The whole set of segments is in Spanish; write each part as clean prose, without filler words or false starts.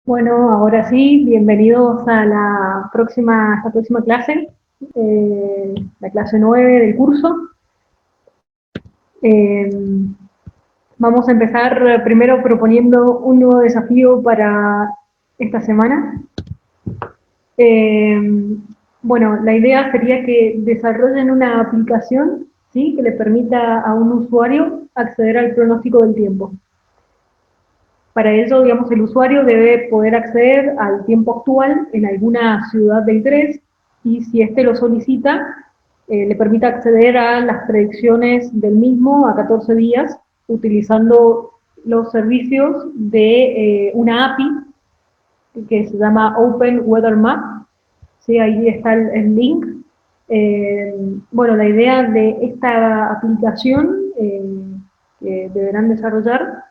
Bueno, ahora sí, bienvenidos a esta próxima clase, la clase 9 del curso. Eh, Vamos a empezar primero proponiendo un nuevo desafío para esta semana. Eh, bueno, la idea sería que desarrollen una aplicación, ¿sí?, que le permita a un usuario acceder al pronóstico del tiempo. Para ello, digamos, el usuario debe poder acceder al tiempo actual en alguna ciudad del interés y si éste lo solicita, le permite acceder a las predicciones del mismo a 14 días utilizando los servicios de una API que se llama Open Weather Map. ¿Sí? Ahí está el link. Bueno, la idea de esta aplicación que deberán desarrollar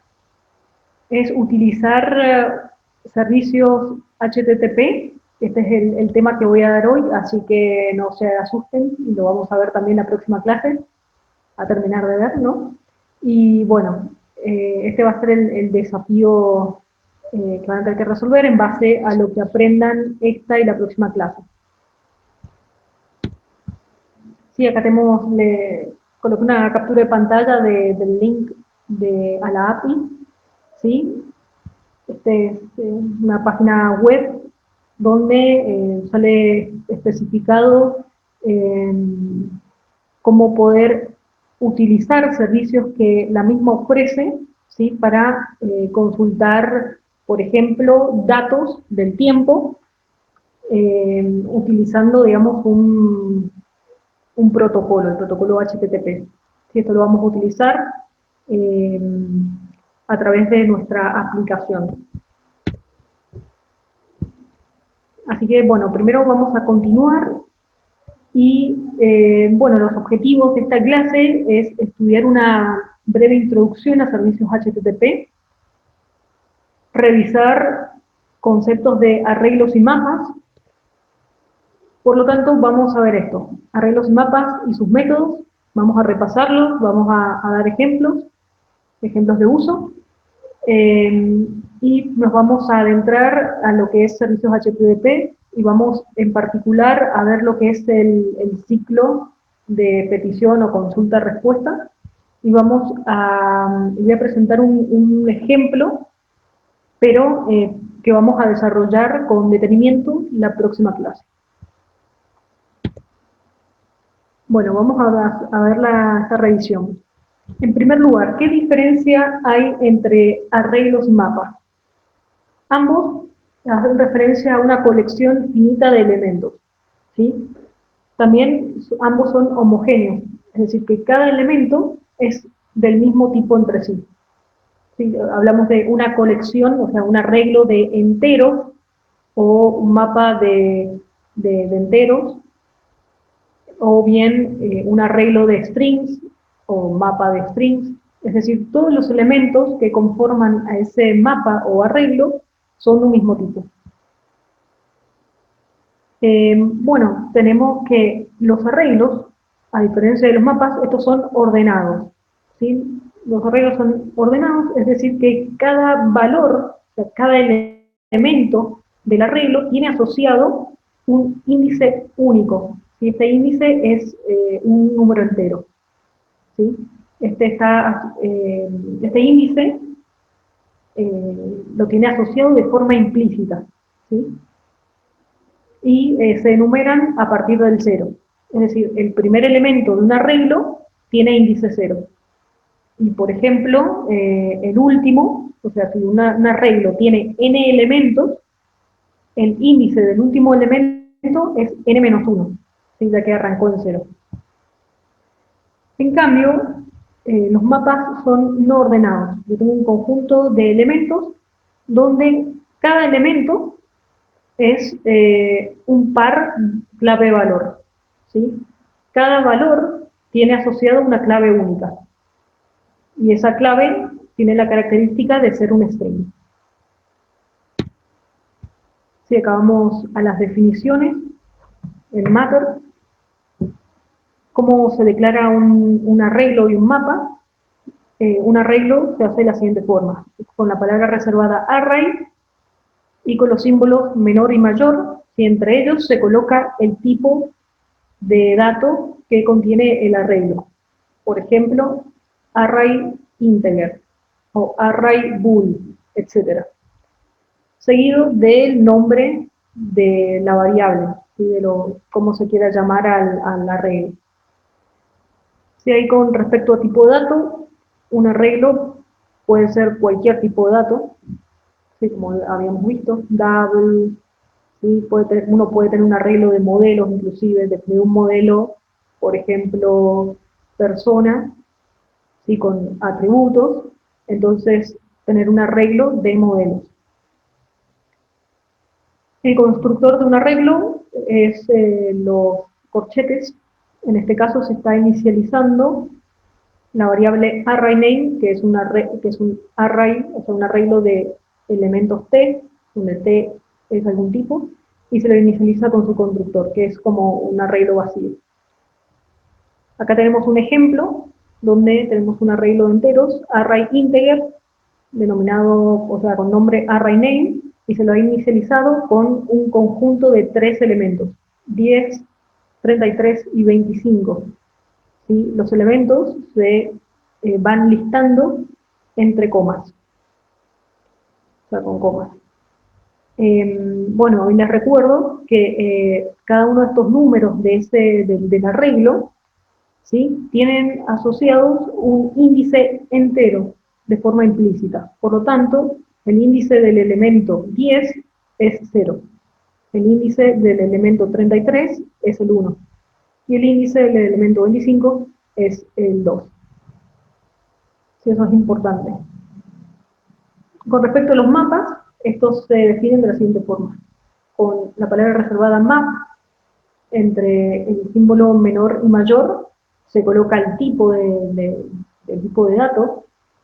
es utilizar servicios HTTP. Este es el tema que voy a dar hoy, así que no se asusten, y lo vamos a ver también la próxima clase, a terminar de ver, ¿no? Y bueno, este va a ser el desafío que van a tener que resolver en base a lo que aprendan esta y la próxima clase. Sí, acá tenemos, coloqué una captura de pantalla del link a la API, ¿sí? Este es una página web donde sale especificado eh, cómo poder utilizar servicios que la misma ofrece, ¿sí?, para consultar, por ejemplo, datos del tiempo, utilizando, digamos, un protocolo, el protocolo HTTP. ¿Sí? Esto lo vamos a utilizar eh, a través de nuestra aplicación. Así que, bueno, primero vamos a continuar y, bueno, los objetivos de esta clase es estudiar una breve introducción a servicios HTTP, revisar conceptos de arreglos y mapas. Por lo tanto, vamos a ver esto, arreglos y mapas y sus métodos, vamos a repasarlos, vamos a dar ejemplos de uso, y nos vamos a adentrar a lo que es servicios HTTP y vamos en particular a ver lo que es el ciclo de petición o consulta-respuesta y voy a presentar un ejemplo, pero que vamos a desarrollar con detenimiento la próxima clase. Bueno, vamos a ver esta revisión. En primer lugar, ¿qué diferencia hay entre arreglos y mapas? Ambos hacen referencia a una colección finita de elementos, ¿sí? También ambos son homogéneos, es decir, que cada elemento es del mismo tipo entre sí. ¿Sí? Hablamos de una colección, o sea, un arreglo de enteros o un mapa de enteros, o bien un arreglo de strings o mapa de strings. Es decir, todos los elementos que conforman a ese mapa o arreglo son de un mismo tipo. Bueno, tenemos que los arreglos, a diferencia de los mapas, estos son ordenados, ¿sí? Los arreglos son ordenados, es decir, que cada valor, o sea, cada elemento del arreglo tiene asociado un índice único, ¿sí? Este índice es un número entero, ¿sí? Este índice lo tiene asociado de forma implícita, ¿sí? Y se enumeran a partir del 0. Es decir, el primer elemento de un arreglo tiene índice 0. Y, por ejemplo, el último, o sea, si un arreglo tiene n elementos, el índice del último elemento es n-1, ¿sí?, ya que arrancó en 0. En cambio, los mapas son no ordenados. Yo tengo un conjunto de elementos donde cada elemento es un par clave-valor, ¿sí? Cada valor tiene asociado una clave única. Y esa clave tiene la característica de ser un string. Si acabamos a las definiciones, el matter, cómo se declara un arreglo y un mapa. Un arreglo se hace de la siguiente forma. Con la palabra reservada array, y con los símbolos menor y mayor, y entre ellos se coloca el tipo de dato que contiene el arreglo. Por ejemplo, array integer o array bool, etc. Seguido del nombre de la variable, ¿sí? De cómo se quiera llamar al arreglo. Si hay con respecto a tipo de dato, un arreglo puede ser cualquier tipo de dato, ¿sí? Como habíamos visto, double, ¿sí? Uno puede tener un arreglo de modelos, inclusive, de un modelo, por ejemplo, persona, ¿sí? Con atributos, entonces tener un arreglo de modelos. El constructor de un arreglo es los corchetes. En este caso se está inicializando la variable arrayname, que es un array, o sea, un arreglo de elementos t, donde t es algún tipo, y se lo inicializa con su constructor, que es como un arreglo vacío. Acá tenemos un ejemplo donde tenemos un arreglo de enteros, array integer, denominado, o sea, con nombre arrayname, y se lo ha inicializado con un conjunto de 3 elementos, 10, 33 y 25. ¿Sí? Los elementos se van listando entre comas, o sea, con comas. Bueno, les recuerdo que cada uno de estos números del arreglo, ¿sí? Tienen asociados un índice entero de forma implícita. Por lo tanto, el índice del elemento 10 es 0. El índice del elemento 33 es el 1. Y el índice del elemento 25 es el 2. Sí, eso es importante. Con respecto a los mapas, estos se definen de la siguiente forma. Con la palabra reservada map, entre el símbolo menor y mayor, se coloca el tipo el tipo de datos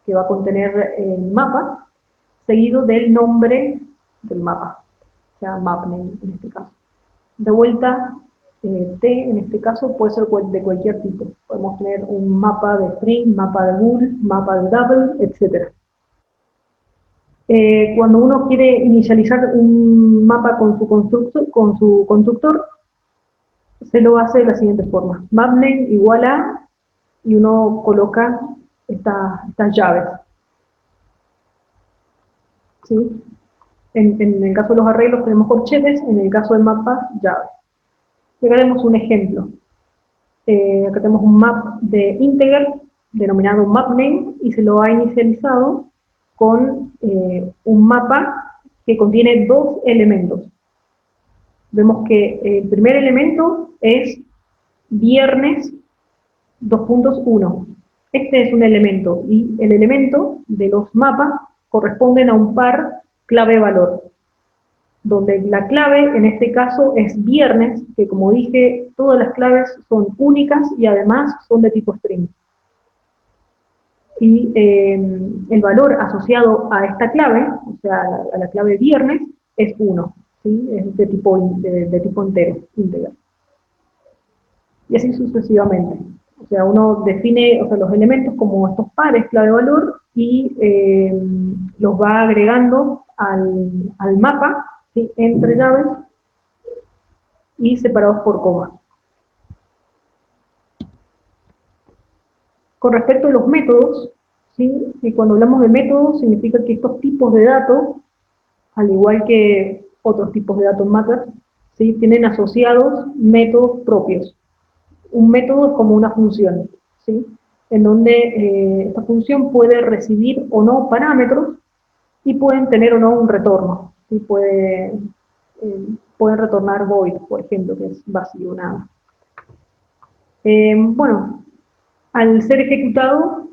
que va a contener el mapa, seguido del nombre del mapa, o sea, map name en este caso. De vuelta, T en este caso puede ser de cualquier tipo. Podemos tener un mapa de string, mapa de bool, mapa de double, etc. Cuando uno quiere inicializar un mapa con su constructor, se lo hace de la siguiente forma. Mapname igual a, y uno coloca estas llaves. ¿Sí? En el caso de los arreglos tenemos corchetes, en el caso de mapas, llaves. Y acá tenemos un ejemplo. Acá tenemos un map de integer, denominado mapName, y se lo ha inicializado con un mapa que contiene 2 elementos. Vemos que el primer elemento es viernes 2.1. Este es un elemento, y el elemento de los mapas corresponden a un par clave-valor, donde la clave en este caso es viernes, que como dije, todas las claves son únicas y además son de tipo string. Y el valor asociado a esta clave, o sea, a la clave viernes, es 1, ¿sí? Es de tipo entero, íntegro. Y así sucesivamente. O sea, uno define, o sea, los elementos como estos pares clave-valor y los va agregando al mapa, ¿sí? Entre llaves y separados por comas. Con respecto a los métodos, ¿sí? Y cuando hablamos de métodos, significa que estos tipos de datos, al igual que otros tipos de datos en Matter, ¿sí? Tienen asociados métodos propios. Un método es como una función, ¿sí? En donde esta función puede recibir o no parámetros y pueden tener o no un retorno, ¿sí? Pueden retornar void, por ejemplo, que es vacío, nada. Bueno, al ser ejecutado,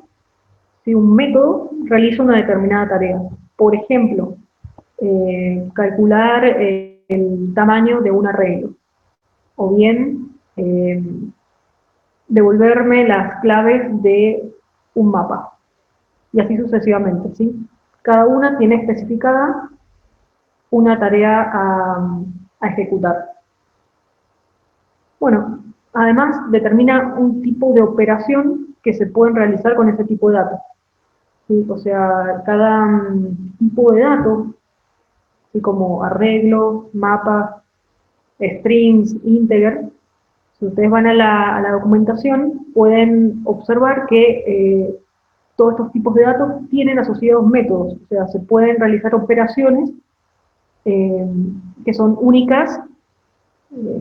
si un método realiza una determinada tarea, por ejemplo, calcular el tamaño de un arreglo, o bien devolverme las claves de un mapa, y así sucesivamente, ¿sí? Cada una tiene especificada una tarea a ejecutar. Bueno, además determina un tipo de operación que se pueden realizar con ese tipo de datos. ¿Sí? O sea, cada tipo de dato así como arreglo, mapas, strings, integer. Si ustedes van a la documentación, pueden observar que todos estos tipos de datos tienen asociados métodos, o sea, se pueden realizar operaciones eh, que son únicas,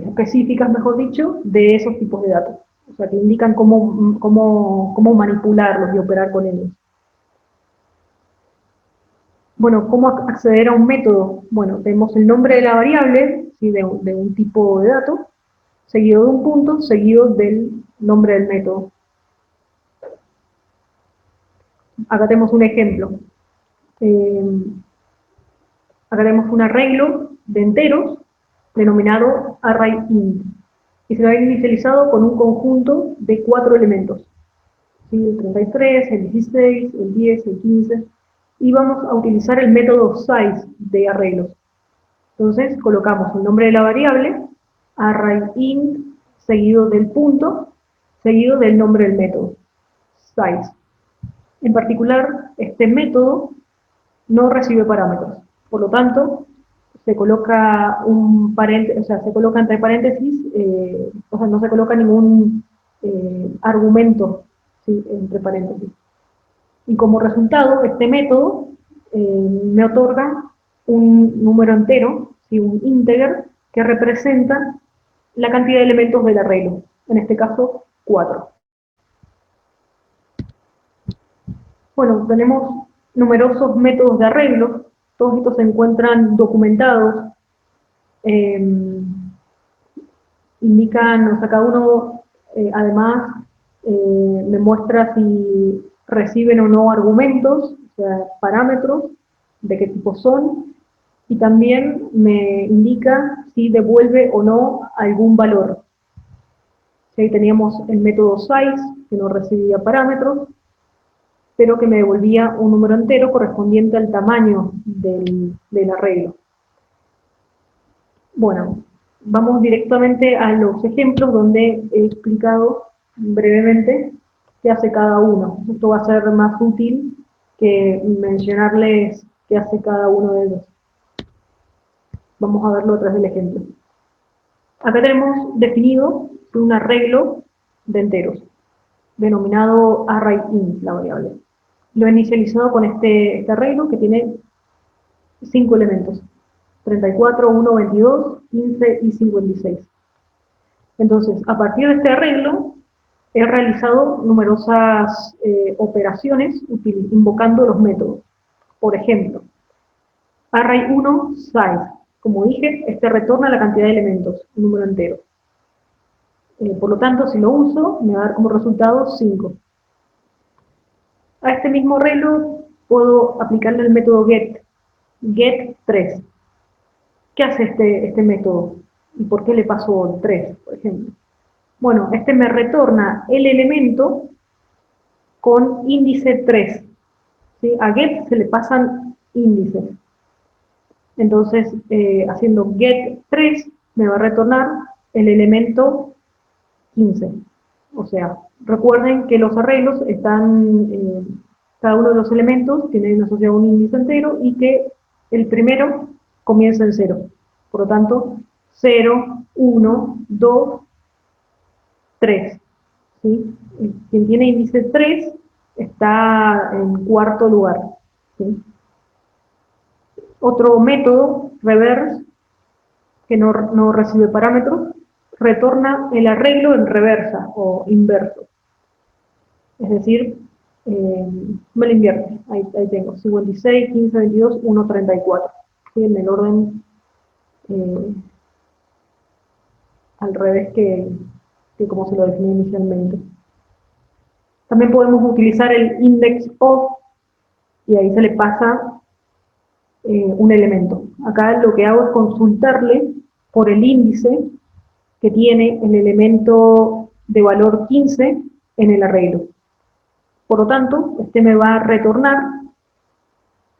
específicas, mejor dicho, de esos tipos de datos. O sea, que indican cómo manipularlos y operar con ellos. Bueno, ¿cómo acceder a un método? Bueno, tenemos el nombre de la variable, ¿sí? de un tipo de dato, seguido de un punto, seguido del nombre del método. Acá tenemos un ejemplo. Acá tenemos un arreglo de enteros denominado arrayInt y se lo ha inicializado con un conjunto de 4 elementos. ¿Sí? El 33, el 16, el 10, el 15, y vamos a utilizar el método size de arreglos. Entonces colocamos el nombre de la variable, arrayInt, seguido del punto, seguido del nombre del método, size. En particular, este método no recibe parámetros, por lo tanto, se coloca un paréntesis, o sea, se coloca entre paréntesis, o sea, no se coloca ningún argumento, ¿sí? Entre paréntesis. Y como resultado, este método me otorga un número entero, ¿sí? Un integer, que representa la cantidad de elementos del arreglo, en este caso 4. Bueno, tenemos numerosos métodos de arreglo, todos estos se encuentran documentados, eh, indican, o sea, cada uno además me muestra si reciben o no argumentos, o sea, parámetros, de qué tipo son, y también me indica si devuelve o no algún valor. Ahí teníamos el método size, que no recibía parámetros, pero que me devolvía un número entero correspondiente al tamaño del arreglo. Bueno, vamos directamente a los ejemplos donde he explicado brevemente qué hace cada uno. Esto va a ser más útil que mencionarles qué hace cada uno de ellos. Vamos a verlo a través del ejemplo. Acá tenemos definido un arreglo de enteros, denominado arrayInt, la variable. Lo he inicializado con este arreglo que tiene 5 elementos: 34, 1, 22, 15 y 56. Entonces, a partir de este arreglo, he realizado numerosas operaciones invocando los métodos. Por ejemplo, array1 size. Como dije, este retorna la cantidad de elementos, un número entero. Por lo tanto, si lo uso, me va a dar como resultado 5. A este mismo arreglo puedo aplicarle el método get3. ¿Qué hace este método? ¿Y por qué le paso el 3, por ejemplo? Bueno, este me retorna el elemento con índice 3. ¿Sí? A get se le pasan índices. Entonces, haciendo get3 me va a retornar el elemento 15. O sea, recuerden que los arreglos están, cada uno de los elementos tiene asociado un índice entero y que el primero comienza en 0. Por lo tanto, 0, 1, 2, 3. ¿Sí? Quien tiene índice 3 está en cuarto lugar. ¿Sí? Otro método, reverse, que no recibe parámetros, retorna el arreglo en reversa o inverso. Es decir, me lo invierte. Ahí tengo 56, 15, 22, 1, 34. ¿Sí? En el orden al revés que como se lo definí inicialmente. También podemos utilizar el index of y ahí se le pasa un elemento. Acá lo que hago es consultarle por el índice que tiene el elemento de valor 15 en el arreglo. Por lo tanto, este me va a retornar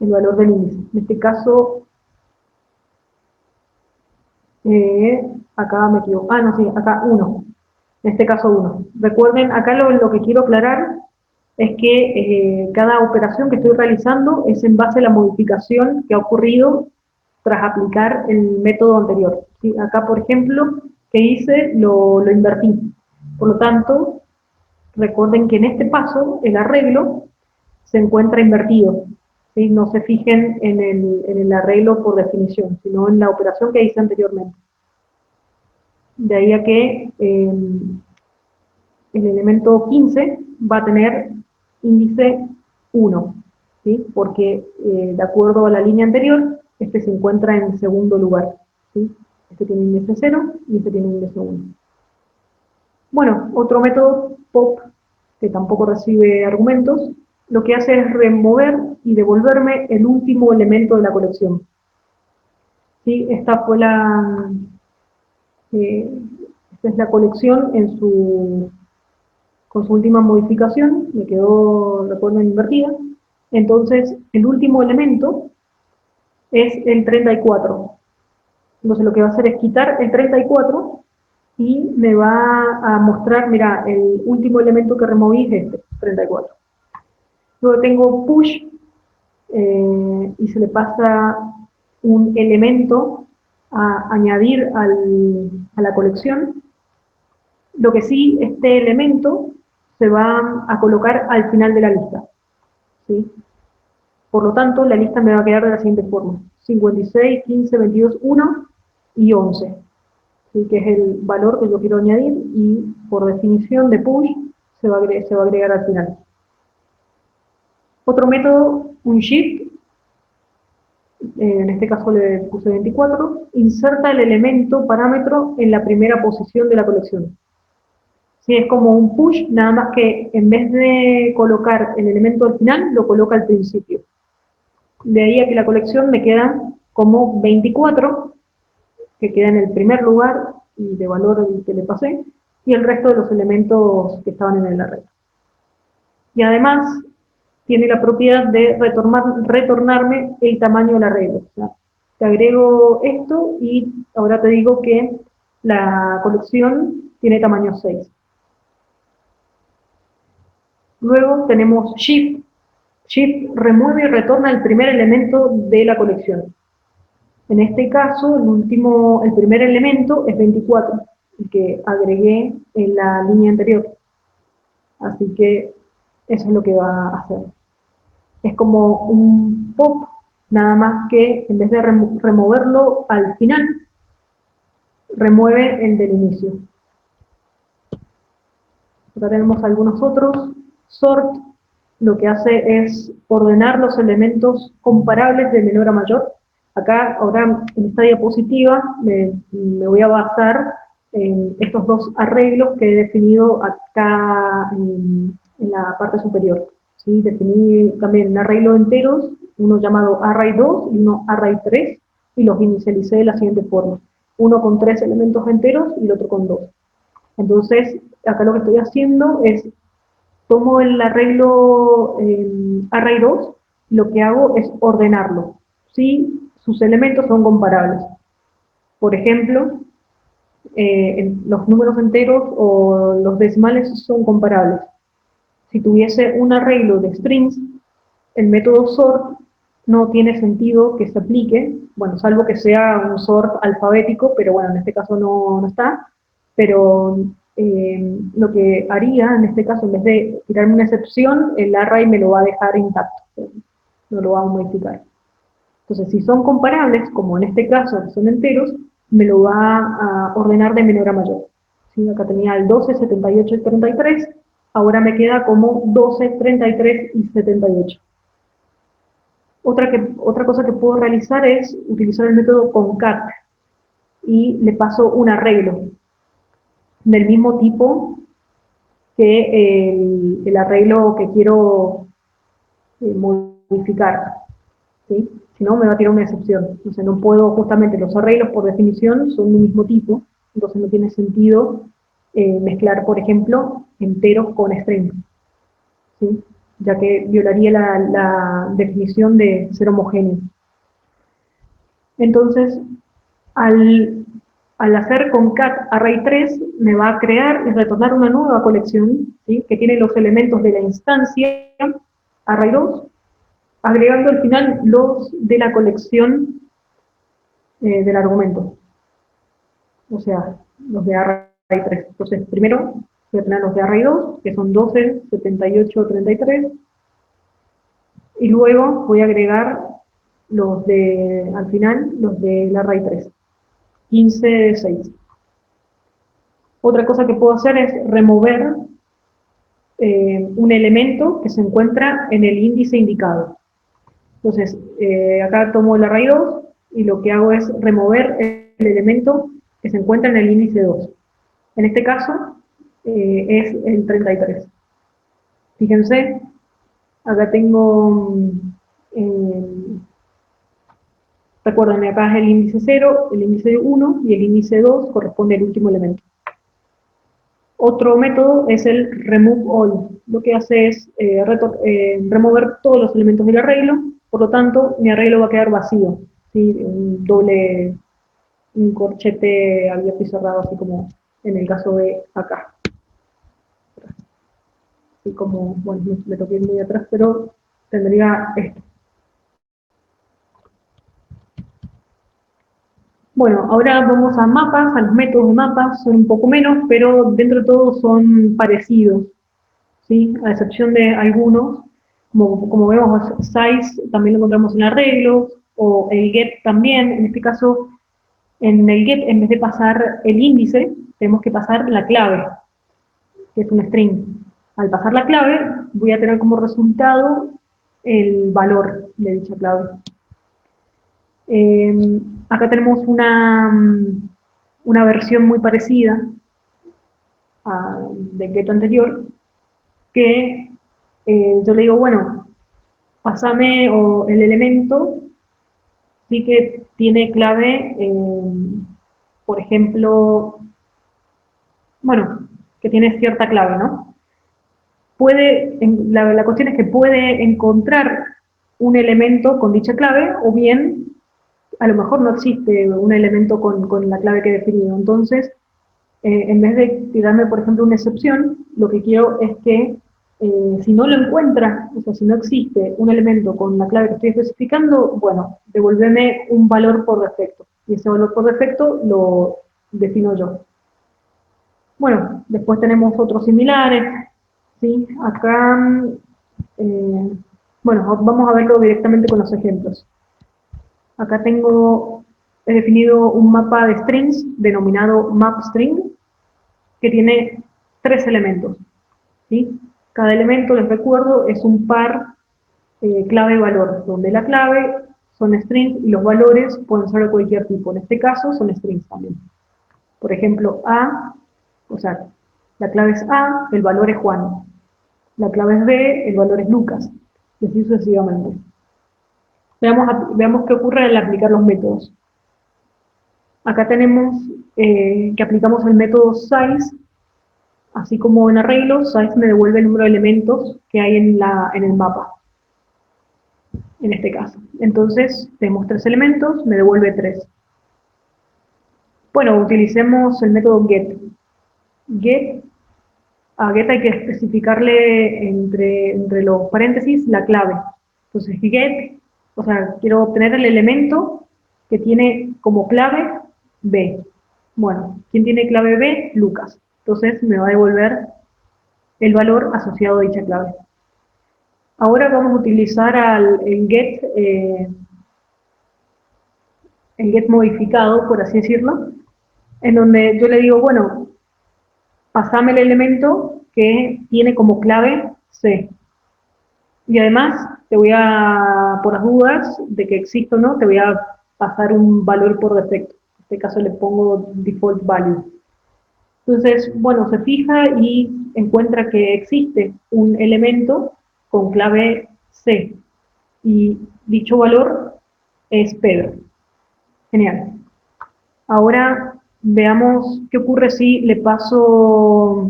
el valor del índice. En este caso, acá me equivoco. No, sí, acá 1. En este caso 1. Recuerden, acá lo que quiero aclarar es que cada operación que estoy realizando es en base a la modificación que ha ocurrido tras aplicar el método anterior. ¿Sí? Acá, por ejemplo, que hice, lo invertí. Por lo tanto, recuerden que en este paso el arreglo se encuentra invertido. ¿Sí? No se fijen en el arreglo por definición, sino en la operación que hice anteriormente. De ahí a que el elemento 15 va a tener índice 1, ¿sí? Porque de acuerdo a la línea anterior, este se encuentra en segundo lugar. ¿Sí? Este tiene índice 0 y este tiene índice 1. Bueno, otro método, pop, que tampoco recibe argumentos, lo que hace es remover y devolverme el último elemento de la colección. ¿Sí? Esta fue esta es la colección con su última modificación, me quedó, recuerden, invertida. Entonces, el último elemento es el 34. Entonces, lo que va a hacer es quitar el 34 y me va a mostrar, mira, el último elemento que removí es este, 34. Luego tengo push y se le pasa un elemento a añadir a la colección. Lo que sí, este elemento se va a colocar al final de la lista. ¿Sí? Por lo tanto, la lista me va a quedar de la siguiente forma: 56, 15, 22, 1 y 11. ¿Sí? Que es el valor que yo quiero añadir y por definición de push se va a agregar al final. Otro método, un shift, en este caso le puse 24, inserta el elemento parámetro en la primera posición de la colección. Sí, es como un push, nada más que en vez de colocar el elemento al final, lo coloca al principio. De ahí a que la colección me queda como 24, que queda en el primer lugar y de valor que le pasé, y el resto de los elementos que estaban en el arreglo. Y además tiene la propiedad de retornarme el tamaño del arreglo. O sea, te agrego esto y ahora te digo que la colección tiene tamaño 6. Luego tenemos Shift. Shift remueve y retorna el primer elemento de la colección. En este caso, el primer elemento es 24, el que agregué en la línea anterior. Así que eso es lo que va a hacer. Es como un pop, nada más que en vez de removerlo al final, remueve el del inicio. Ahora tenemos algunos otros. Sort lo que hace es ordenar los elementos comparables de menor a mayor. Acá, ahora en esta diapositiva, me voy a basar en estos dos arreglos que he definido acá en la parte superior. ¿Sí? Definí también un arreglo de enteros, uno llamado array 2 y uno array 3, y los inicialicé de la siguiente forma: uno con 3 elementos enteros y el otro con 2. Entonces, acá lo que estoy haciendo es, tomo el arreglo array 2, y lo que hago es ordenarlo, si sus elementos son comparables. Por ejemplo, los números enteros o los decimales son comparables. Si tuviese un arreglo de strings, el método sort no tiene sentido que se aplique, bueno, salvo que sea un sort alfabético, pero bueno, en este caso no está. Pero lo que haría en este caso, en vez de tirarme una excepción, el array me lo va a dejar intacto, no lo va a modificar. Entonces, si son comparables, como en este caso son enteros, me lo va a ordenar de menor a mayor. ¿Sí? Acá tenía el 12, 78 y 33, ahora me queda como 12, 33 y 78. Otra cosa que puedo realizar es utilizar el método concat y le paso un arreglo del mismo tipo que el arreglo que quiero modificar. ¿Sí? Si no, me va a tirar una excepción. Entonces no puedo, justamente los arreglos por definición son del mismo tipo, entonces no tiene sentido mezclar, por ejemplo, enteros con strings, ¿sí? Ya que violaría la definición de ser homogéneo. Entonces, al hacer concat array 3, me va a crear y retornar una nueva colección, ¿sí? Que tiene los elementos de la instancia array 2, agregando al final los de la colección del argumento, o sea, los de array 3. Entonces, primero voy a tener los de array 2, que son 12, 78, 33, y luego voy a agregar los de, al final, los del array 3, 15, 6. Otra cosa que puedo hacer es remover un elemento que se encuentra en el índice indicado. Entonces, acá tomo el array 2 y lo que hago es remover el elemento que se encuentra en el índice 2. En este caso, es el 33. Fíjense, acá tengo, recuerden, acá es el índice 0, el índice 1 y el índice 2 corresponde al último elemento. Otro método es el remove all. Lo que hace es remover todos los elementos del arreglo, por lo tanto, mi arreglo va a quedar vacío. ¿Sí? Un corchete abierto y cerrado, así como en el caso de acá. Así como, bueno, me toqué muy atrás, pero tendría esto. Bueno, ahora vamos a mapas, a los métodos de mapas, son un poco menos, pero dentro de todo son parecidos, ¿sí? A excepción de algunos, como vemos, size también lo encontramos en arreglos, o el get también. En este caso, en el get, en vez de pasar el índice, tenemos que pasar la clave, que es un string. Al pasar la clave, voy a tener como resultado el valor de dicha clave. Acá tenemos una versión muy parecida del get anterior, que yo le digo, bueno, pásame el elemento, sí que tiene clave, por ejemplo, bueno, que tiene cierta clave, ¿no? La cuestión es que puede encontrar un elemento con dicha clave, o bien, a lo mejor no existe un elemento con la clave que he definido. Entonces, en vez de tirarme, por ejemplo, una excepción, lo que quiero es que si no lo encuentra, o sea, si no existe un elemento con la clave que estoy especificando, bueno, devolveme un valor por defecto. Y ese valor por defecto lo defino yo. Bueno, después tenemos otros similares, ¿sí? Acá, bueno, vamos a verlo directamente con los ejemplos. Acá he definido un mapa de strings denominado mapString, que tiene 3 elementos, ¿sí? Cada elemento, les recuerdo, es un par clave-valor, donde la clave son strings y los valores pueden ser de cualquier tipo. En este caso son strings también. Por ejemplo, A, o sea, la clave es A, el valor es Juan. La clave es B, el valor es Lucas. Y así sucesivamente. Veamos qué ocurre al aplicar los métodos. Acá tenemos que aplicamos el método size. Así como en arreglos, size me devuelve el número de elementos que hay en el mapa, en este caso. Entonces, tenemos 3 elementos, me devuelve 3. Bueno, utilicemos el método get. A get hay que especificarle entre los paréntesis la clave. Entonces, get, o sea, quiero obtener el elemento que tiene como clave B. Bueno, ¿quién tiene clave B? Lucas. Entonces, me va a devolver el valor asociado a dicha clave. Ahora vamos a utilizar el get modificado, por así decirlo, en donde yo le digo, bueno, pasame el elemento que tiene como clave C. Y además, por las dudas de que existe o no, te voy a pasar un valor por defecto. En este caso le pongo default value. Entonces, bueno, se fija y encuentra que existe un elemento con clave C. Y dicho valor es Pedro. Genial. Ahora veamos qué ocurre si le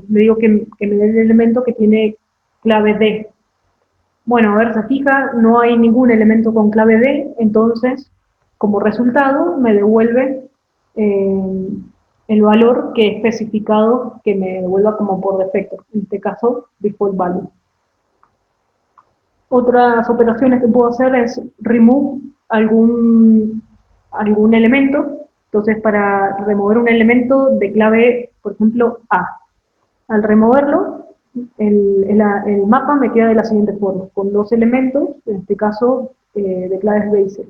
digo que me dé el elemento que tiene clave D. Bueno, a ver, se fija, no hay ningún elemento con clave D, entonces, como resultado, me devuelve el valor que he especificado que me devuelva como por defecto, en este caso, default value. Otras operaciones que puedo hacer es remove algún algún elemento. Entonces, para remover un elemento de clave, por ejemplo, A, al removerlo, el mapa me queda de la siguiente forma, con dos elementos, en este caso de claves B y C.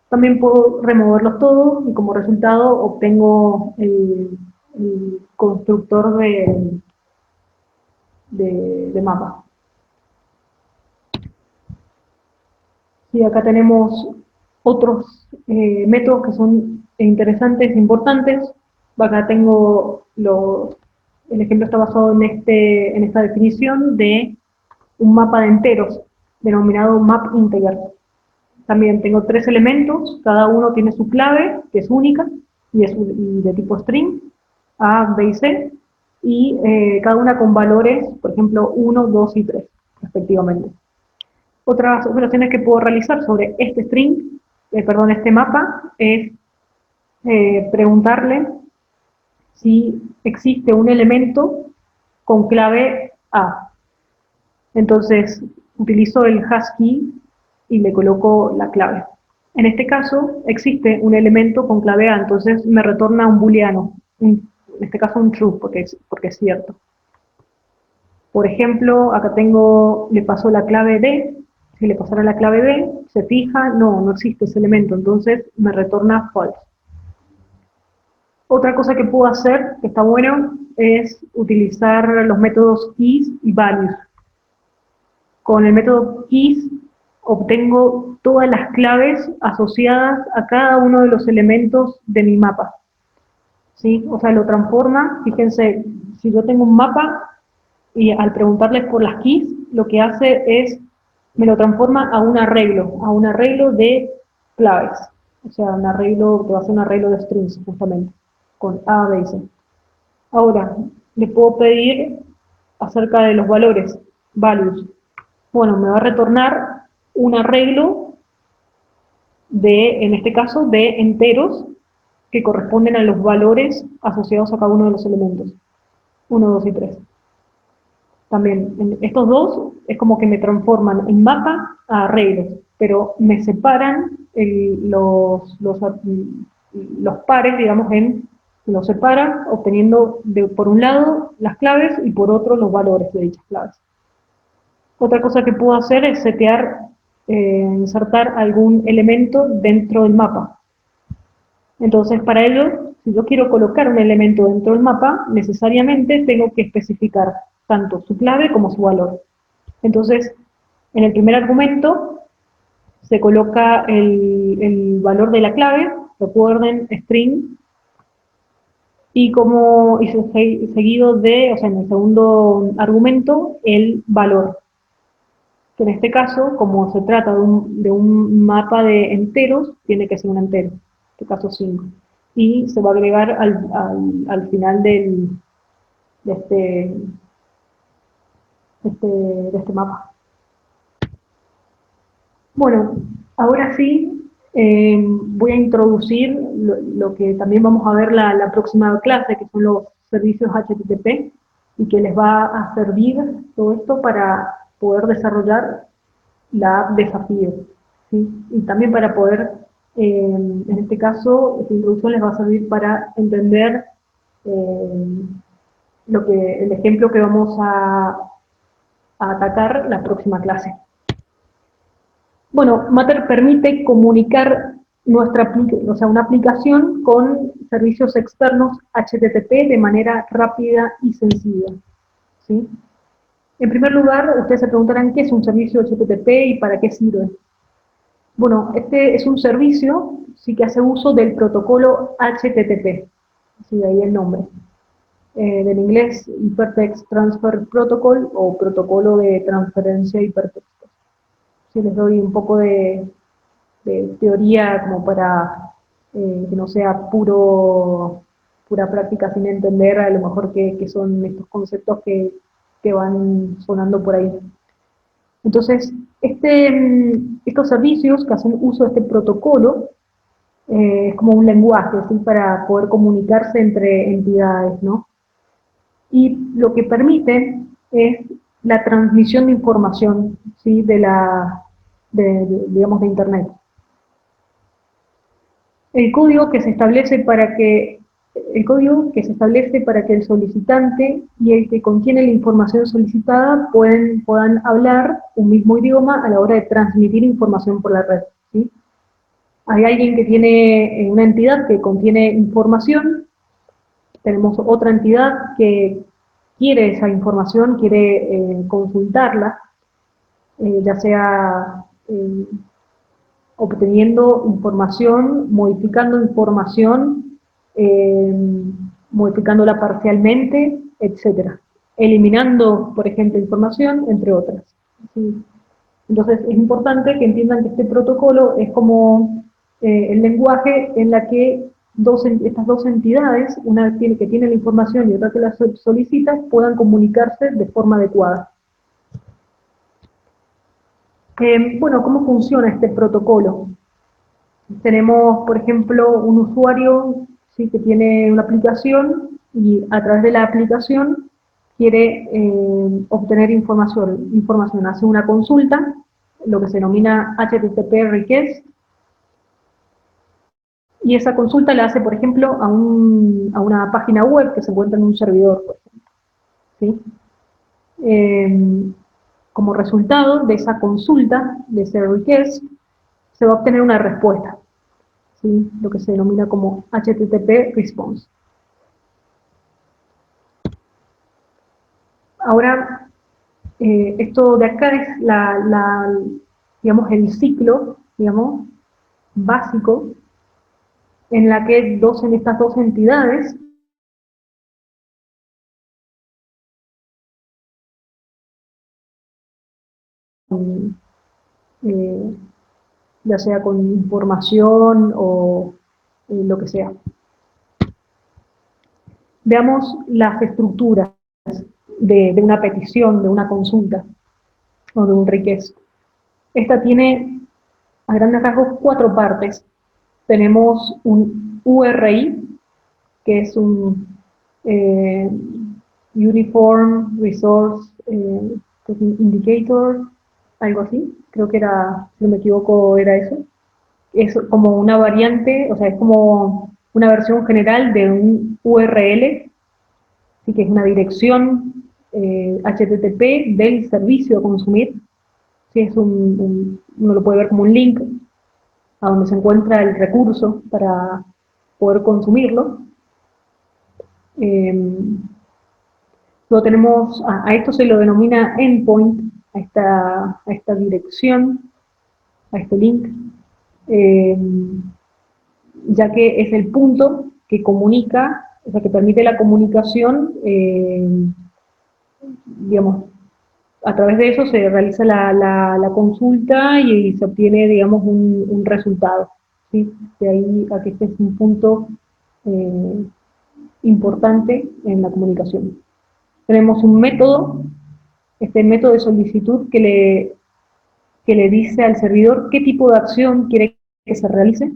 También puedo removerlos todos y como resultado obtengo el constructor de mapa. Y acá tenemos otros métodos que son interesantes e importantes. Acá tengo el ejemplo está basado en esta definición de un mapa de enteros, denominado map integer. También tengo tres elementos, cada uno tiene su clave, que es única, y es de tipo string, A, B y C, y cada una con valores, por ejemplo, 1, 2 y 3, respectivamente. Otras operaciones que puedo realizar sobre este string, este mapa, es preguntarle si existe un elemento con clave A. Entonces, utilizo el hashKey y le coloco la clave. En este caso, existe un elemento con clave A, entonces me retorna un booleano, en este caso un true, porque es cierto. Por ejemplo, acá le paso la clave D, si le pasara la clave D, se fija, no existe ese elemento, entonces me retorna false. Otra cosa que puedo hacer, que está bueno, es utilizar los métodos keys y values. Con el método keys obtengo todas las claves asociadas a cada uno de los elementos de mi mapa. ¿Sí? O sea, lo transforma, fíjense, si yo tengo un mapa y al preguntarles por las keys, lo que hace es, me lo transforma a un arreglo de claves. O sea, un arreglo que va a ser un arreglo de strings, justamente, con A, B y C. Ahora, le puedo pedir acerca de los valores, values. Bueno, me va a retornar un arreglo en este caso, de enteros que corresponden a los valores asociados a cada uno de los elementos. 1, 2 y 3. También, estos dos es como que me transforman en mapa a arreglos, pero me separan los pares, digamos, los separan obteniendo por un lado las claves y por otro los valores de dichas claves. Otra cosa que puedo hacer es insertar algún elemento dentro del mapa. Entonces, para ello, si yo quiero colocar un elemento dentro del mapa, necesariamente tengo que especificar tanto su clave como su valor. Entonces, en el primer argumento se coloca el valor de la clave, recuerden, string, y seguido de, o sea, en el segundo argumento, el valor. Que en este caso, como se trata de un mapa de enteros, tiene que ser un entero, en este caso 5. Y se va a agregar al final de este mapa. Bueno, ahora sí voy a introducir lo que también vamos a ver la próxima clase, que son los servicios HTTP, y que les va a servir todo esto para poder desarrollar la app Desafío, ¿sí? Y también para poder, en este caso, esta introducción les va a servir para entender el ejemplo que vamos a atacar la próxima clase. Bueno, Matter permite comunicar una aplicación con servicios externos HTTP de manera rápida y sencilla, ¿sí? En primer lugar, ustedes se preguntarán qué es un servicio HTTP y para qué sirve. Bueno, este es un servicio sí que hace uso del protocolo HTTP, sí, de ahí el nombre. Del inglés Hypertext Transfer Protocol o protocolo de transferencia hipertexto. Si les doy un poco de teoría como para que no sea pura práctica sin entender a lo mejor qué son estos conceptos que van sonando por ahí. Entonces, estos servicios que hacen uso de este protocolo es como un lenguaje, ¿sí? Para poder comunicarse entre entidades, ¿no? Y lo que permite es la transmisión de información, ¿sí? Digamos, de Internet. El código que se establece para que el solicitante y el que contiene la información solicitada puedan hablar un mismo idioma a la hora de transmitir información por la red, ¿sí? Hay alguien que tiene una entidad que contiene información, tenemos otra entidad que quiere esa información, quiere consultarla, ya sea obteniendo información, eh, modificándola parcialmente, etcétera, eliminando, por ejemplo, información, entre otras. ¿Sí? Entonces, es importante que entiendan que este protocolo es como el lenguaje en la que estas dos entidades, una que tiene la información y otra que la solicita, puedan comunicarse de forma adecuada. Bueno, ¿cómo funciona este protocolo? Tenemos, por ejemplo, un usuario, ¿sí?, que tiene una aplicación y a través de la aplicación quiere obtener información, hace una consulta, lo que se denomina HTTP request, y esa consulta la hace, por ejemplo, a una página web que se encuentra en un servidor, por ejemplo, ¿sí? Como resultado de esa consulta, de ese request, se va a obtener una respuesta, ¿sí?, lo que se denomina como HTTP response. Ahora, esto de acá es digamos, el ciclo, digamos, básico, en la que estas dos entidades eh, ya sea con información o lo que sea. Veamos las estructuras de una petición, de una consulta o de un request. Esta tiene a grandes rasgos cuatro partes. Tenemos un URI, que es un eh, Uniform Resource Indicator, algo así, creo que era, si no me equivoco, era eso. Es como una variante, o sea, es como una versión general de un URL, así que es una dirección HTTP del servicio a consumir. Sí, uno lo puede ver como un link a donde se encuentra el recurso para poder consumirlo. Luego tenemos, a esto se lo denomina endpoint, a esta dirección, a este link, eh, ya que es el punto que comunica, o sea, que permite la comunicación, digamos, a través de eso se realiza la consulta y se obtiene, digamos, un resultado, ¿sí? De ahí a que este es un punto eh, importante en la comunicación. Tenemos un método, este método de solicitud que le dice al servidor qué tipo de acción quiere que se realice.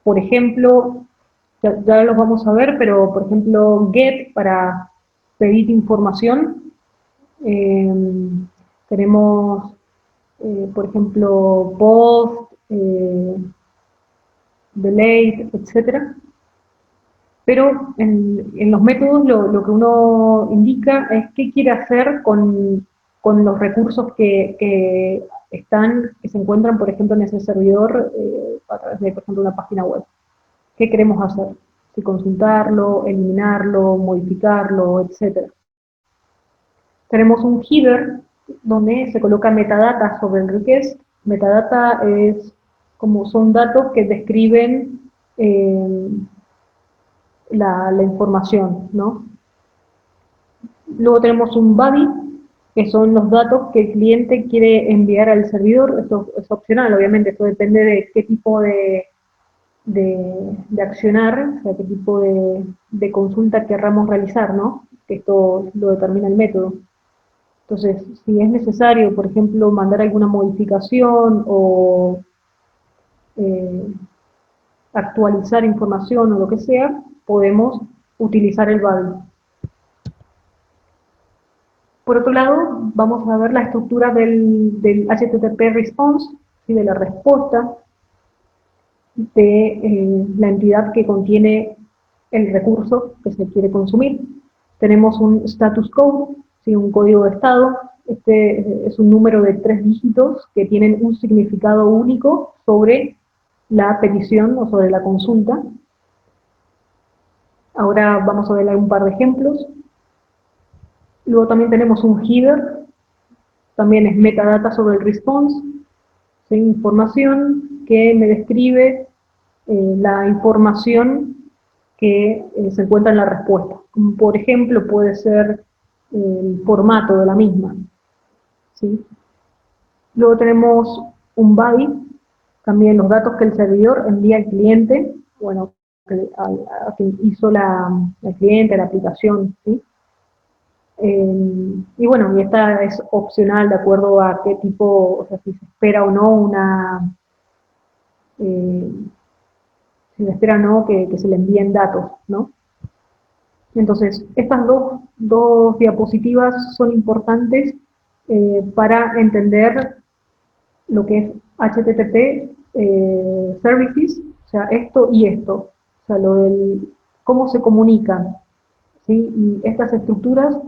Por ejemplo, ya los vamos a ver, pero por ejemplo, get para pedir información. Eh, tenemos, por ejemplo, post, delete, etcétera. Pero en los métodos lo que uno indica es qué quiere hacer con los recursos que se encuentran, por ejemplo, en ese servidor a través de, por ejemplo, una página web. ¿Qué queremos hacer? Si consultarlo, eliminarlo, modificarlo, etcétera. Tenemos un header donde se coloca metadata sobre el request. Metadata son datos que describen la información, ¿no? Luego tenemos un body, que son los datos que el cliente quiere enviar al servidor. Esto es opcional, obviamente, esto depende de qué tipo de accionar, o sea, qué tipo de consulta querramos realizar, ¿no? Que esto lo determina el método. Entonces, si es necesario, por ejemplo, mandar alguna modificación o eh, actualizar información o lo que sea, podemos utilizar el body. Por otro lado, vamos a ver la estructura del HTTP response, ¿sí?, de la respuesta. de la entidad que contiene el recurso que se quiere consumir. Tenemos un status code, ¿sí? Un código de estado. Este es un número de 3 dígitos que tienen un significado único sobre la petición o sobre la consulta. Ahora vamos a ver un par de ejemplos. Luego también tenemos un header, también es metadata sobre el response, ¿sí? Información que me describe la información que se encuentra en la respuesta. Como por ejemplo puede ser el formato de la misma, ¿sí? Luego tenemos un body, también los datos que el servidor envía al cliente, bueno, a quien hizo el cliente, la aplicación, ¿sí? Y bueno, y esta es opcional de acuerdo a qué tipo, o sea, si se espera o no eh, si se espera o no que se le envíen datos, ¿no? Entonces, estas dos diapositivas son importantes para entender lo que es HTTP Services, o sea, esto y esto, o sea, lo del cómo se comunican, ¿sí? Y estas estructuras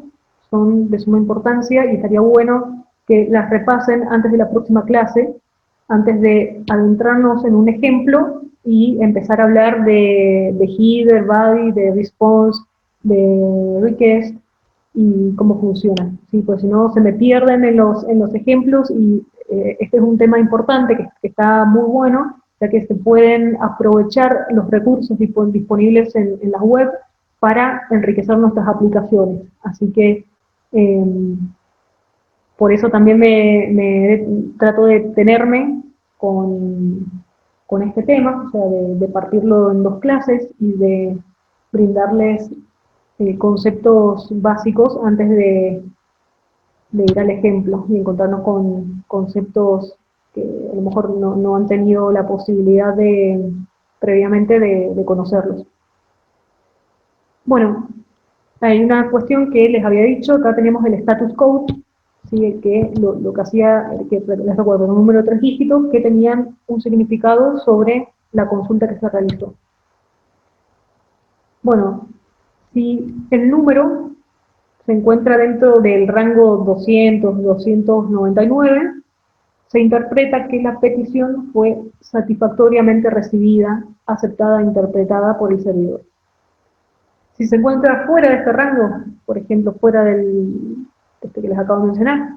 son de suma importancia y estaría bueno que las repasen antes de la próxima clase, antes de adentrarnos en un ejemplo y empezar a hablar de header, body, de response, de request y cómo funciona, ¿sí? Pues si no se me pierden en los ejemplos y este es un tema importante que está muy bueno, ya que se pueden aprovechar los recursos disponibles en la web para enriquecer nuestras aplicaciones. Así que por eso también me trato de tenerme con este tema, o sea, de partirlo en dos clases y de brindarles conceptos básicos antes de ir al ejemplo y encontrarnos con conceptos que a lo mejor no han tenido la posibilidad previamente de conocerlos. Bueno, hay una cuestión que les había dicho, acá tenemos el status code, ¿sí? Que lo que hacía, que les recuerdo, un número de 3 dígitos que tenían un significado sobre la consulta que se realizó. Bueno, si el número se encuentra dentro del rango 200-299, se interpreta que la petición fue satisfactoriamente recibida, aceptada e interpretada por el servidor. Si se encuentra fuera de este rango, por ejemplo, fuera del que les acabo de mencionar,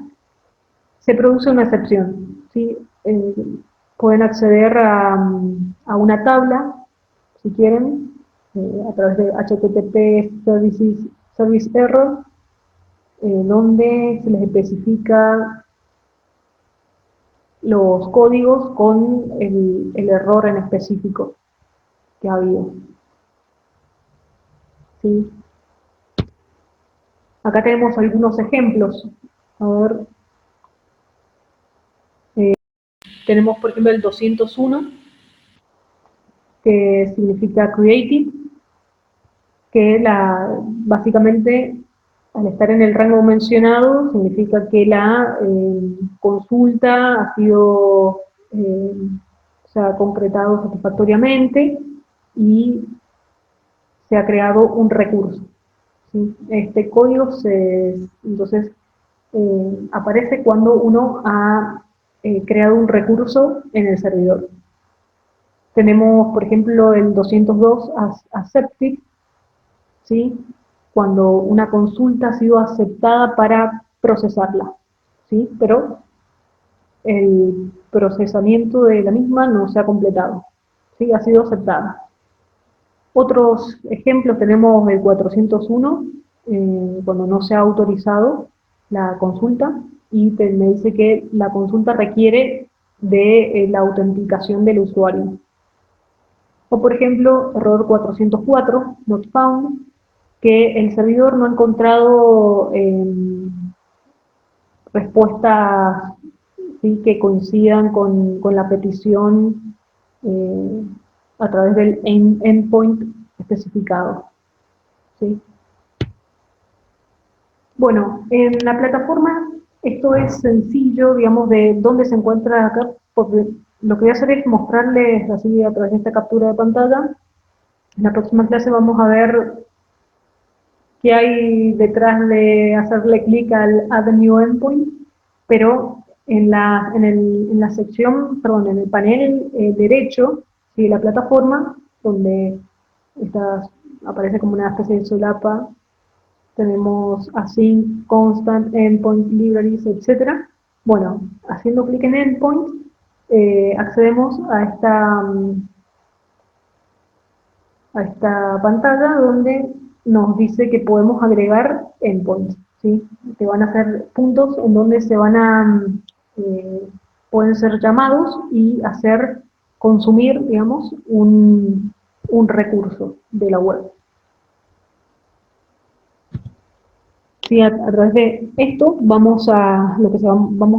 se produce una excepción, ¿sí? Pueden acceder a una tabla, si quieren, a través de HTTP Service Error, donde se les especifica los códigos con el error en específico que ha habido, ¿sí? Acá tenemos algunos ejemplos. A ver, tenemos por ejemplo el 201, que significa created, que básicamente al estar en el rango mencionado significa que la consulta ha sido se ha concretado satisfactoriamente y se ha creado un recurso, ¿sí? Este código entonces aparece cuando uno ha creado un recurso en el servidor. Tenemos, por ejemplo, el 202 accepted, ¿sí? Cuando una consulta ha sido aceptada para procesarla, ¿sí? Pero el procesamiento de la misma no se ha completado, ¿sí? Ha sido aceptada. Otros ejemplos tenemos el 401, cuando no se ha autorizado la consulta y me dice que la consulta requiere de la autenticación del usuario. O por ejemplo, error 404, not found, que el servidor no ha encontrado respuestas, ¿sí? Que coincidan con la petición a través del endpoint especificado, ¿sí? Bueno, en la plataforma esto es sencillo, digamos, de dónde se encuentra acá, porque lo que voy a hacer es mostrarles así a través de esta captura de pantalla. En la próxima clase vamos a ver qué hay detrás de hacerle clic al Add New Endpoint, pero en la sección, perdón, en el panel derecho de la plataforma, donde aparece como una especie de solapa, tenemos async, constant, endpoint, libraries, etc. Bueno, haciendo clic en endpoint, accedemos a esta pantalla donde nos dice que podemos agregar endpoints, ¿sí? Que van a ser puntos en donde pueden ser llamados y consumir, digamos, un recurso de la web. Sí, a través de esto vamos a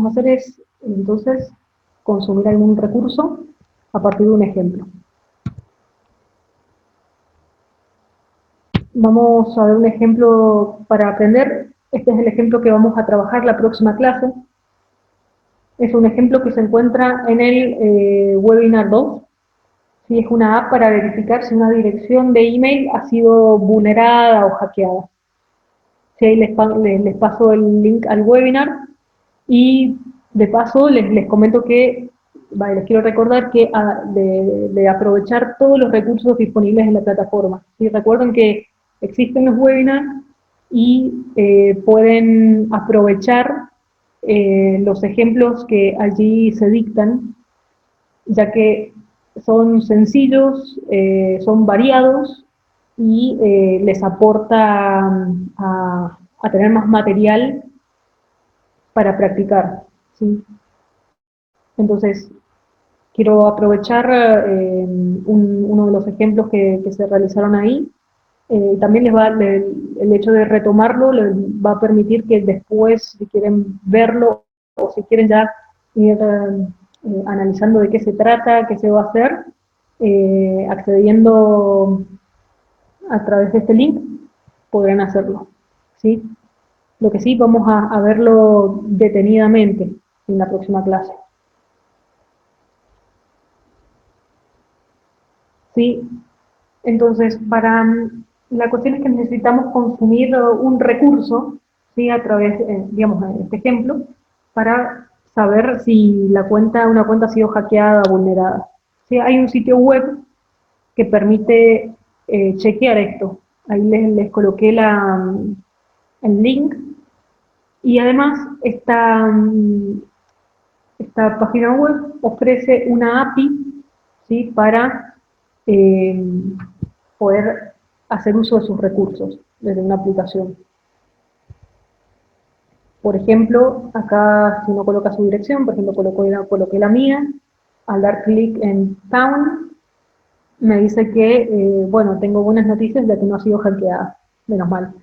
hacer es, entonces, consumir algún recurso a partir de un ejemplo. Vamos a ver un ejemplo para aprender. Este es el ejemplo que vamos a trabajar la próxima clase. Es un ejemplo que se encuentra en el webinar 2. Sí, es una app para verificar si una dirección de email ha sido vulnerada o hackeada. Sí, ahí les paso el link al webinar y de paso les comento que, les quiero recordar que de aprovechar todos los recursos disponibles en la plataforma. ¿Sí? Recuerden que existen los webinars y pueden aprovechar los ejemplos que allí se dictan, ya que son sencillos, son variados y les aporta a tener más material para practicar, ¿sí? Entonces, quiero aprovechar uno de los ejemplos que se realizaron ahí. También el hecho de retomarlo les va a permitir que después, si quieren verlo o si quieren ya ir analizando de qué se trata, qué se va a hacer, accediendo a través de este link, podrán hacerlo, ¿sí? Lo que sí, vamos a verlo detenidamente en la próxima clase. ¿Sí? Entonces, la cuestión es que necesitamos consumir un recurso, ¿sí? A través, digamos, en este ejemplo, para saber si una cuenta ha sido hackeada o vulnerada. ¿Sí? Hay un sitio web que permite chequear esto. Ahí les coloqué el link. Y además, esta página web ofrece una API, ¿sí? Para poder hacer uso de sus recursos desde una aplicación. Por ejemplo, acá si uno coloca su dirección, por ejemplo coloqué la mía, al dar clic en Found, me dice que, bueno, tengo buenas noticias de que no ha sido hackeada, menos mal.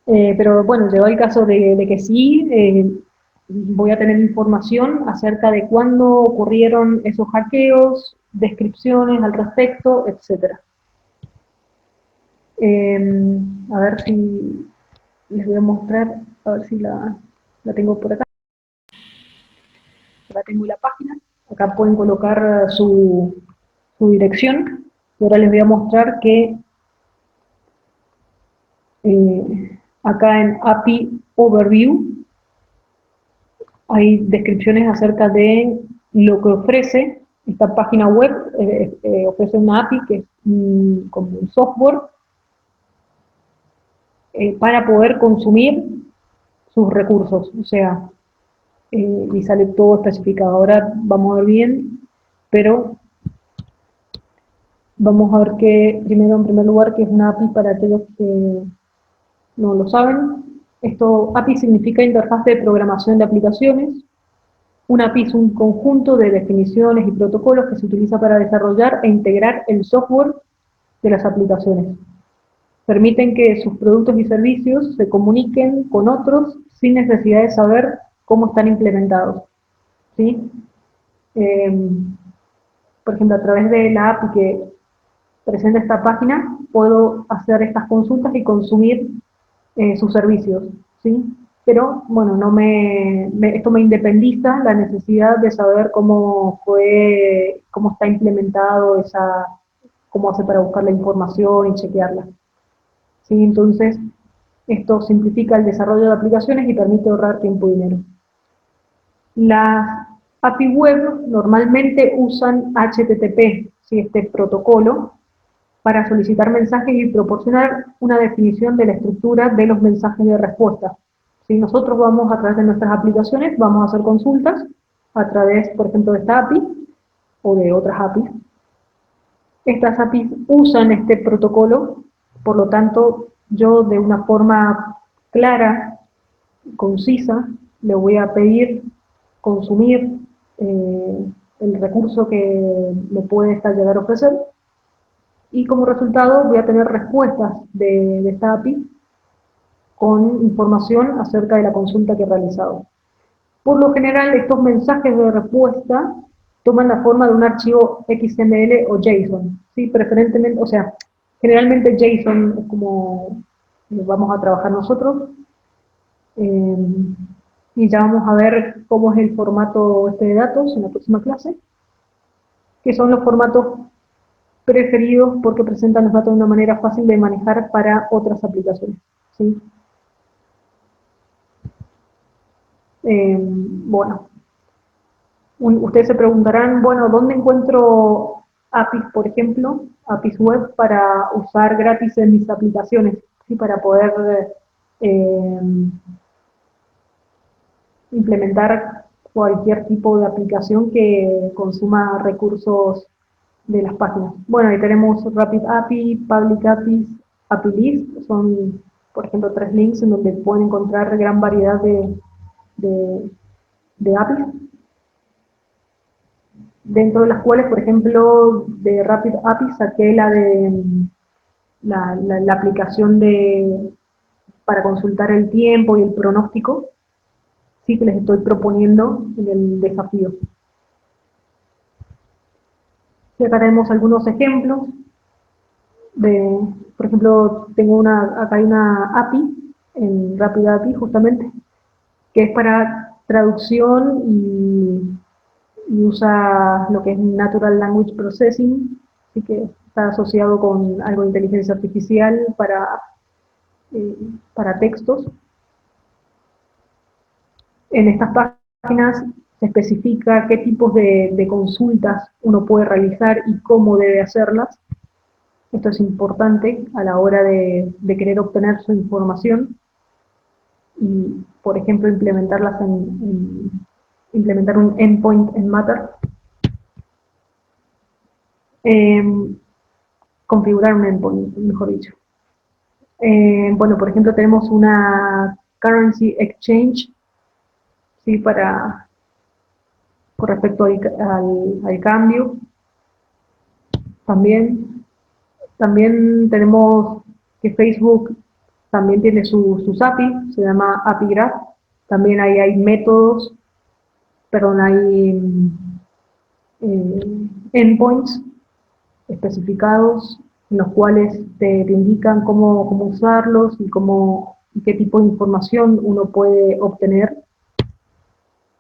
Pero bueno, llegó el caso de que sí, voy a tener información acerca de cuándo ocurrieron esos hackeos, descripciones al respecto, etc. A ver si les voy a mostrar, a ver si la tengo por acá. Acá tengo la página, acá pueden colocar su dirección, y ahora les voy a mostrar que acá en API Overview hay descripciones acerca de lo que ofrece esta página web. Ofrece una API que es como un software para poder consumir sus recursos, o sea, y sale todo especificado. Ahora vamos a ver bien, pero vamos a ver que primero, en primer lugar, que es una API para aquellos que no lo saben. API significa interfaz de programación de aplicaciones. Una API es un conjunto de definiciones y protocolos que se utiliza para desarrollar e integrar el software de las aplicaciones. Permiten que sus productos y servicios se comuniquen con otros sin necesidad de saber cómo están implementados, ¿sí? Por ejemplo, a través de la API que presenta esta página, puedo hacer estas consultas y consumir sus servicios, ¿sí? pero bueno, esto me independiza la necesidad de saber cómo está implementado cómo hace para buscar la información y chequearla. ¿Sí? Entonces, esto simplifica el desarrollo de aplicaciones y permite ahorrar tiempo y dinero. Las API web normalmente usan HTTP, ¿sí? Este protocolo, para solicitar mensajes y proporcionar una definición de la estructura de los mensajes de respuesta. Si nosotros vamos a través de nuestras aplicaciones, vamos a hacer consultas a través, por ejemplo, de esta API o de otras APIs. Estas APIs usan este protocolo, por lo tanto, yo de una forma clara, concisa, le voy a pedir consumir el recurso que me puede estar llegar a ofrecer, y como resultado voy a tener respuestas de esta API con información acerca de la consulta que he realizado. Por lo general, estos mensajes de respuesta toman la forma de un archivo XML o JSON, ¿sí? Preferentemente, o sea, generalmente JSON es como vamos a trabajar nosotros, y ya vamos a ver cómo es el formato de datos en la próxima clase, que son los formatos preferidos porque presentan los datos de una manera fácil de manejar para otras aplicaciones, ¿sí? Bueno, ustedes se preguntarán, bueno, ¿dónde encuentro APIs, por ejemplo, APIs web para usar gratis en mis aplicaciones? ¿Sí? Para poder eh, implementar cualquier tipo de aplicación que consuma recursos de las páginas. Bueno, ahí tenemos Rapid API, Public APIs, API List, son, por ejemplo, 3 links en donde pueden encontrar gran variedad de, de APIs, dentro de las cuales, por ejemplo, de Rapid API saqué la de la aplicación para consultar el tiempo y el pronóstico, sí que les estoy proponiendo en el desafío. Y acá tenemos algunos ejemplos por ejemplo, acá hay una API, en Rapid API justamente, que es para traducción y usa lo que es Natural Language Processing, así que está asociado con algo de inteligencia artificial para textos. En estas páginas se especifica qué tipos de consultas uno puede realizar y cómo debe hacerlas. Esto es importante a la hora de querer obtener su información y, por ejemplo, implementar un endpoint en Matter. Configurar un endpoint, mejor dicho. Bueno, por ejemplo, tenemos una currency exchange, ¿sí? Con respecto al cambio. También tenemos que Facebook también tiene sus API, se llama API Graph. También ahí hay métodos, perdón, hay endpoints especificados en los cuales te indican cómo usarlos y qué tipo de información uno puede obtener.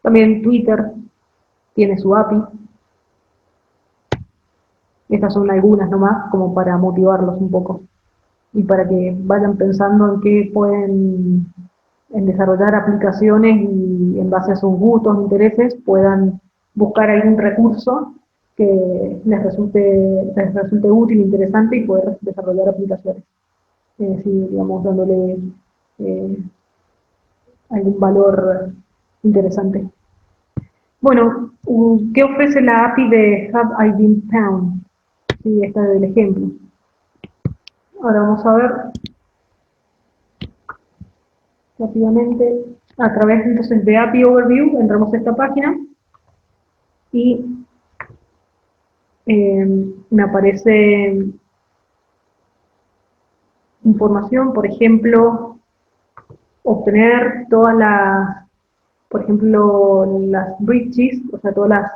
También Twitter tiene su API. Estas son algunas nomás, como para motivarlos un poco y para que vayan pensando en qué pueden en desarrollar aplicaciones y en base a sus gustos, intereses, puedan buscar algún recurso que les resulte útil, interesante y poder desarrollar aplicaciones. Sí, digamos, dándole algún valor interesante. Bueno, ¿qué ofrece la API de Have I Been Found? Sí, esta es el ejemplo. Ahora vamos a ver rápidamente, a través entonces de API Overview, entramos a esta página y me aparece información, por ejemplo, obtener por ejemplo, las breaches, o sea, todas las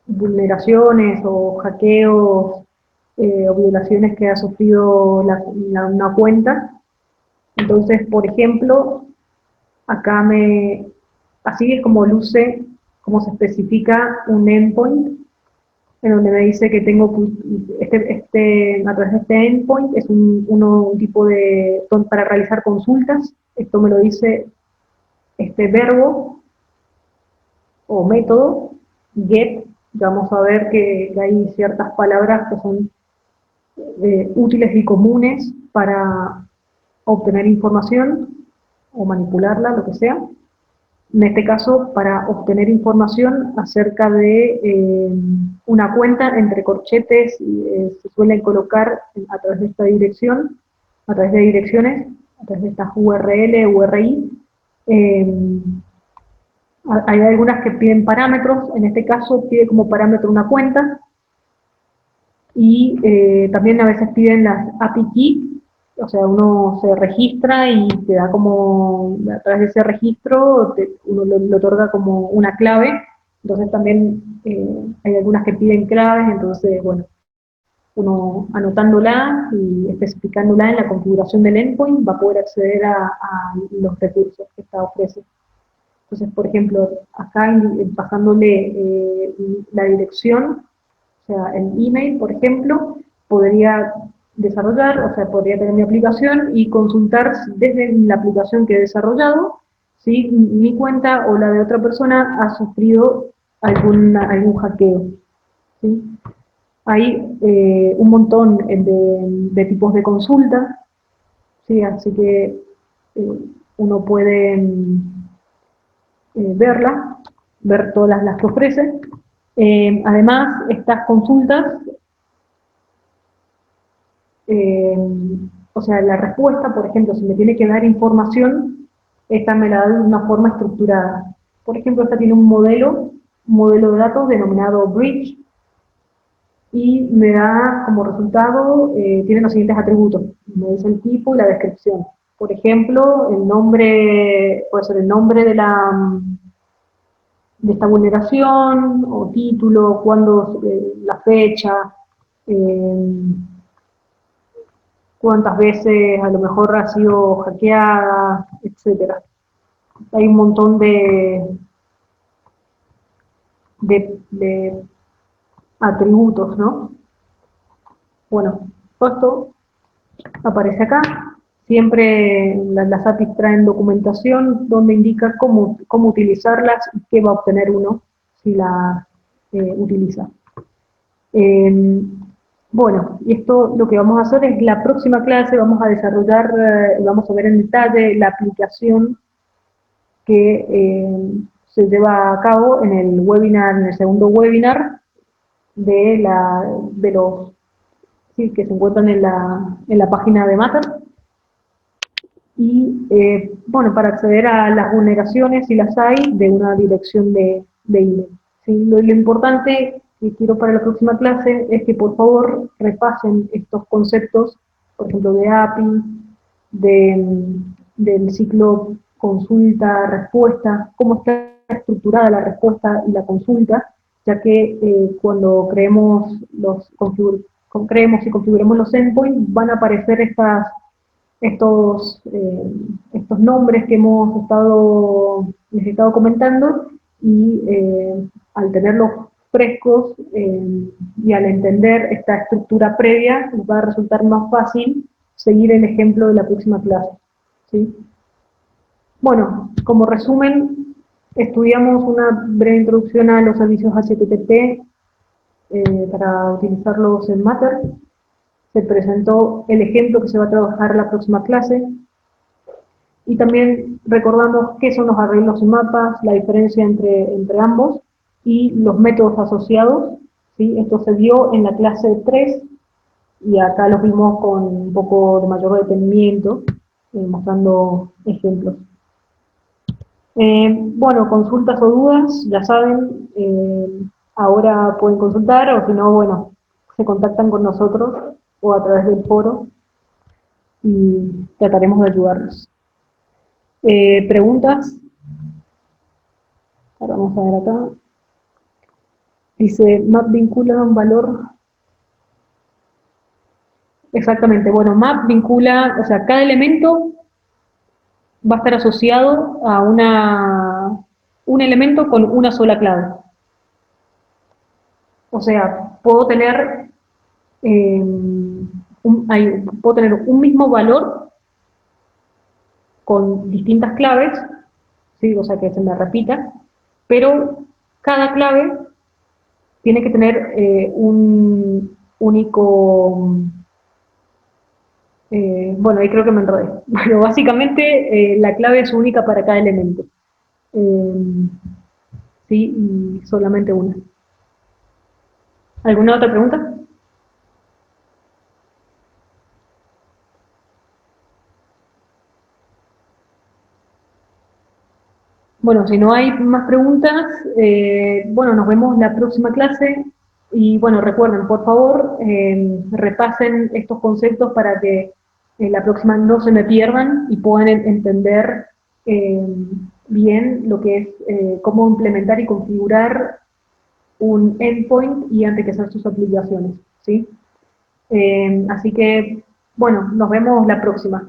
vulneraciones o hackeos o violaciones que ha sufrido una cuenta. Entonces, por ejemplo, Acá así es como luce, como se especifica un endpoint, en donde me dice que tengo a través de este endpoint es un tipo para realizar consultas. Esto me lo dice este verbo o método, get. Vamos a ver que hay ciertas palabras que son útiles y comunes para obtener información o manipularla, lo que sea. En este caso, para obtener información acerca de una cuenta, entre corchetes, se suelen colocar a través de esta dirección, a través de direcciones, a través de estas URL, URI. Hay algunas que piden parámetros, en este caso pide como parámetro una cuenta, y también a veces piden las API key, o sea, uno se registra y te da como, a través de ese registro, uno le otorga como una clave. Entonces también hay algunas que piden claves, entonces, bueno, uno anotándola y especificándola en la configuración del endpoint va a poder acceder a los recursos que esta ofrece. Entonces, por ejemplo, acá pasándole la dirección, o sea, el email, por ejemplo, podría desarrollar, o sea, podría tener mi aplicación y consultar desde la aplicación que he desarrollado si mi cuenta o la de otra persona ha sufrido algún hackeo. ¿Sí? Hay un montón de tipos de consulta, ¿sí? Así que uno puede ver todas las que ofrece. Además, estas consultas, o sea, la respuesta, por ejemplo, si me tiene que dar información, esta me la da de una forma estructurada. Por ejemplo, esta tiene un modelo de datos denominado Bridge, y me da como resultado, tiene los siguientes atributos, me dice el tipo y la descripción. Por ejemplo, el nombre, puede ser el nombre de esta vulneración, o título, cuándo, la fecha, eh, cuántas veces a lo mejor ha sido hackeada, etcétera. Hay un montón de atributos, ¿no? Bueno, todo esto aparece acá. Siempre las APIs traen documentación donde indica cómo utilizarlas y qué va a obtener uno si las utiliza. Bueno, y esto lo que vamos a hacer es la próxima clase, vamos a desarrollar, vamos a ver en detalle la aplicación que se lleva a cabo en el webinar, en el segundo webinar de los sí, que se encuentran en la página de Matter. Y bueno, para acceder a las vulneraciones, si las hay, de una dirección de email. ¿Sí? Lo importante que quiero para la próxima clase es que por favor repasen estos conceptos, por ejemplo, de API, del ciclo consulta-respuesta, cómo está estructurada la respuesta y la consulta, ya que cuando creemos y configuremos los endpoints, van a aparecer estos nombres que les he estado comentando, y al tenerlos frescos y al entender esta estructura previa, nos va a resultar más fácil seguir el ejemplo de la próxima clase. ¿Sí? Bueno, como resumen, estudiamos una breve introducción a los servicios HTTP para utilizarlos en Matter. Se presentó el ejemplo que se va a trabajar en la próxima clase, y también recordamos qué son los arreglos y mapas, la diferencia entre ambos y los métodos asociados. ¿Sí? Esto se dio en la clase 3 y acá lo vimos con un poco de mayor detenimiento, mostrando ejemplos. Bueno, consultas o dudas, ya saben, ahora pueden consultar, o si no, bueno, se contactan con nosotros o a través del foro y trataremos de ayudarlos. ¿Preguntas? Ahora vamos a ver acá. Dice, map vincula un valor. Exactamente, bueno, map vincula, o sea, cada elemento va a estar asociado a un elemento con una sola clave. O sea, puedo tener un mismo valor con distintas claves, ¿sí? O sea, que se me repita, pero cada clave tiene que tener un único... bueno, ahí creo que me enredé. Bueno, básicamente la clave es única para cada elemento. Eh, sí, y solamente una. ¿Alguna otra pregunta? Bueno, si no hay más preguntas, bueno, nos vemos la próxima clase y bueno, recuerden, por favor, repasen estos conceptos para que la próxima no se me pierdan y puedan entender eh, bien lo que es cómo implementar y configurar un endpoint y enriquecer sus aplicaciones, ¿sí? Así que, bueno, nos vemos la próxima.